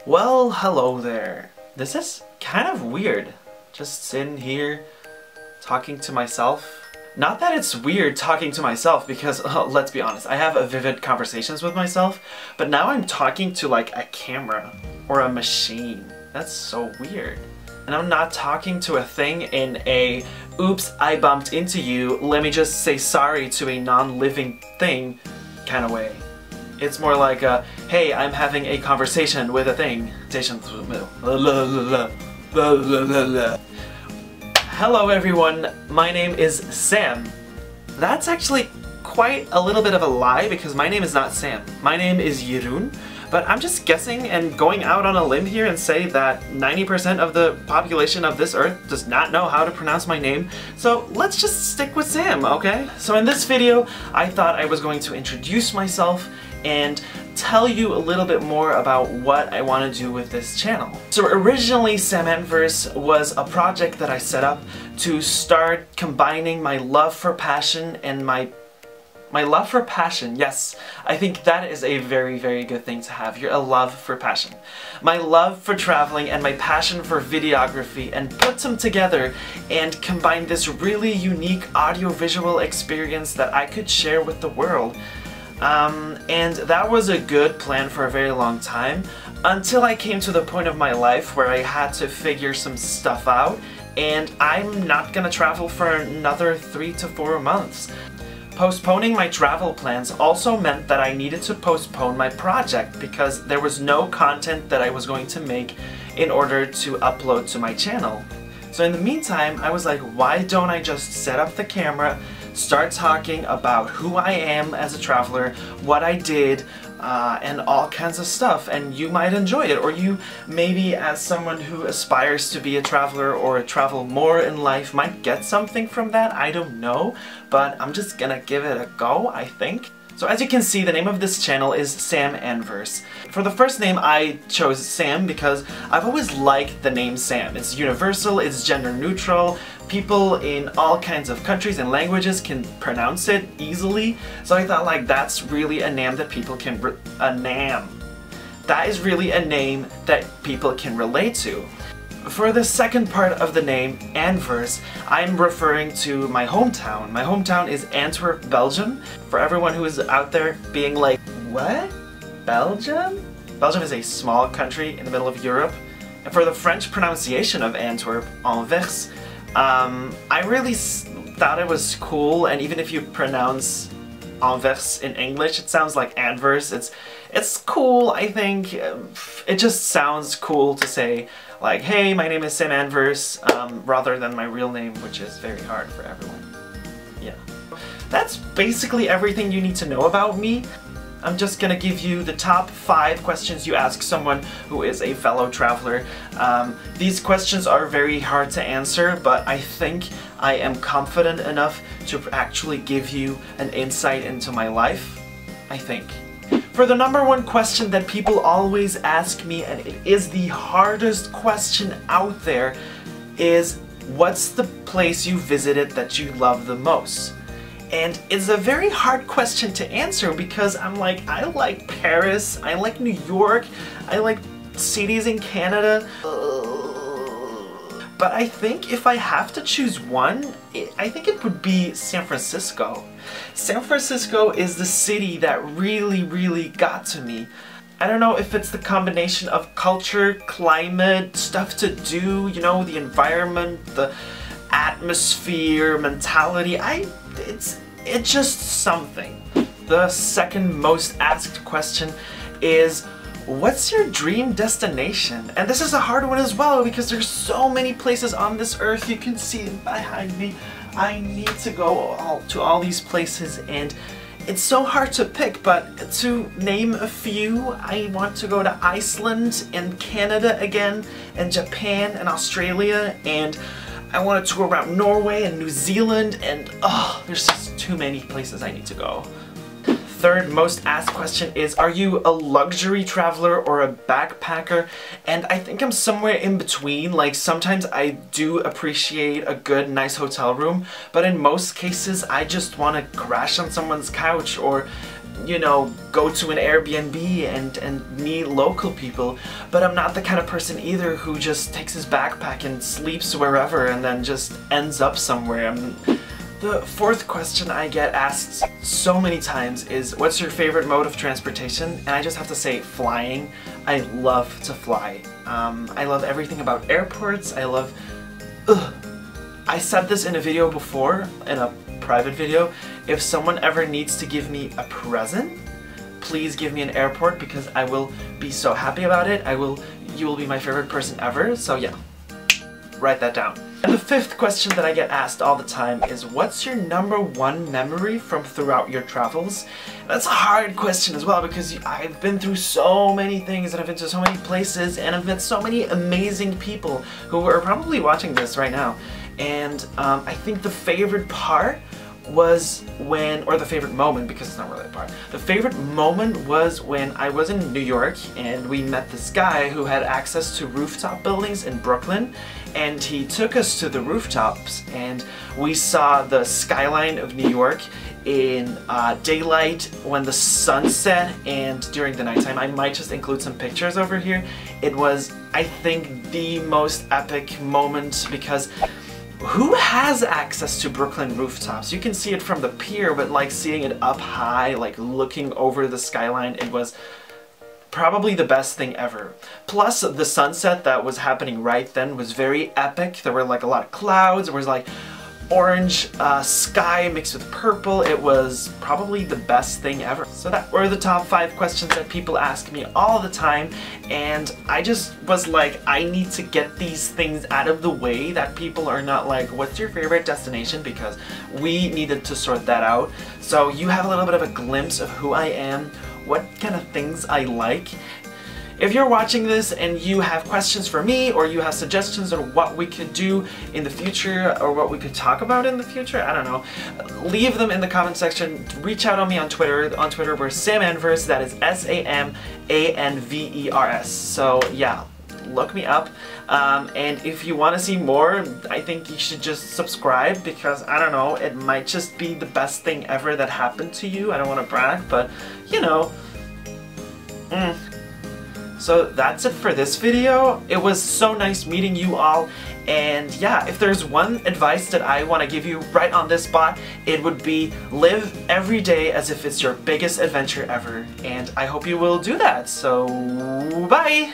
Well, hello there. This is kind of weird. Just sitting here, talking to myself. Not that it's weird talking to myself because, let's be honest, I have vivid conversations with myself, but now I'm talking to like a camera or a machine. That's so weird. And I'm not talking to a thing in a, oops, I bumped into you, let me just say sorry to a non-living thing kind of way. It's more like a, hey, I'm having a conversation with a thing. Hello everyone, my name is Sam. That's actually quite a little bit of a lie because my name is not Sam. My name is Jeroen, but I'm just guessing and going out on a limb here and say that 90% of the population of this earth does not know how to pronounce my name, so let's just stick with Sam, okay? So in this video, I thought I was going to introduce myself and tell you a little bit more about what I want to do with this channel. So originally SamAntverse was a project that I set up to start combining my love for passion and my love for passion. Yes, I think that is a very, very good thing to have. You're a love for passion. My love for traveling and my passion for videography, and put them together and combine this really unique audiovisual experience that I could share with the world. And that was a good plan for a very long time until I came to the point of my life where I had to figure some stuff out, and I'm not gonna travel for another 3 to 4 months. Postponing my travel plans also meant that I needed to postpone my project because there was no content that I was going to make in order to upload to my channel. So in the meantime, I was like, why don't I just set up the camera, start talking about who I am as a traveler, what I did, and all kinds of stuff, and you might enjoy it, or you maybe as someone who aspires to be a traveler or travel more in life might get something from that. I don't know, but I'm just gonna give it a go, I think. So as you can see, the name of this channel is SamAntverse. For the first name, I chose Sam because I've always liked the name Sam. It's universal, it's gender neutral, people in all kinds of countries and languages can pronounce it easily. So I thought like that's really a name that people can, that is really a name that people can relate to. For the second part of the name, Antverse, I'm referring to my hometown. My hometown is Antwerp, Belgium. For everyone who is out there being like, what? Belgium? Belgium is a small country in the middle of Europe. And for the French pronunciation of Antwerp, Anvers, I really thought it was cool, and even if you pronounce Anvers in English, it sounds like Anvers. It's cool, I think. It just sounds cool to say, like, hey, my name is SamAntverse, rather than my real name, which is very hard for everyone. Yeah. That's basically everything you need to know about me. I'm just gonna give you the top 5 questions you ask someone who is a fellow traveler. These questions are very hard to answer, but I think I am confident enough to actually give you an insight into my life. I think. For the #1 question that people always ask me, and it is the hardest question out there, is what's the place you visited that you love the most? And it's a very hard question to answer because I'm like, I like Paris, I like New York, I like cities in Canada. But I think if I have to choose one, I think it would be San Francisco. San Francisco is the city that really, really got to me. I don't know if it's the combination of culture, climate, stuff to do, you know, the environment, the atmosphere, mentality. It's just something. The second most asked question is, what's your dream destination? And this is a hard one as well because there's so many places on this earth. You can see it behind me. I need to go to all these places, and it's so hard to pick, but to name a few, I want to go to Iceland and Canada again, and Japan and Australia, and I want to tour around Norway and New Zealand, and there's just too many places I need to go. Third most asked question is, are you a luxury traveler or a backpacker? And I think I'm somewhere in between. Like, sometimes I do appreciate a good, nice hotel room, but in most cases I just want to crash on someone's couch or you know, go to an Airbnb and meet local people, but I'm not the kind of person either who just takes his backpack and sleeps wherever and then just ends up somewhere. The fourth question I get asked so many times is, what's your favorite mode of transportation? And I just have to say, flying. I love to fly. I love everything about airports. I said this in a video before, in a private video. If someone ever needs to give me a present, please give me an airport, because I will be so happy about it. You will be my favorite person ever. So yeah, write that down. And the fifth question that I get asked all the time is, what's your #1 memory from throughout your travels? That's a hard question as well, because I've been through so many things and I've been to so many places and I've met so many amazing people who are probably watching this right now. And I think the favorite part was when, or the favorite moment, because it's not really a part, the favorite moment was when I was in New York and we met this guy who had access to rooftop buildings in Brooklyn, and he took us to the rooftops and we saw the skyline of New York in daylight, when the sun set, and during the nighttime. I might just include some pictures over here. It was, I think, the most epic moment, because who has access to Brooklyn rooftops? You can see it from the pier, but like seeing it up high, like looking over the skyline, it was probably the best thing ever. Plus, the sunset that was happening right then was very epic. There were like a lot of clouds. There was like orange sky mixed with purple. It was probably the best thing ever. So that were the top 5 questions that people ask me all the time, and I just was like, I need to get these things out of the way, that people are not like, what's your favorite destination? Because we needed to sort that out. So you have a little bit of a glimpse of who I am, what kind of things I like. If you're watching this and you have questions for me, or you have suggestions on what we could do in the future, or what we could talk about in the future, I don't know, leave them in the comment section. Reach out on me on Twitter. On Twitter, we're SamAnvers, that is SAMANVERS. So yeah, look me up. And if you want to see more, I think you should just subscribe, because I don't know, it might just be the best thing ever that happened to you. I don't want to brag, but you know. So that's it for this video. It was so nice meeting you all, and yeah, if there's one advice that I want to give you right on this spot, it would be live every day as if it's your biggest adventure ever, and I hope you will do that. So bye!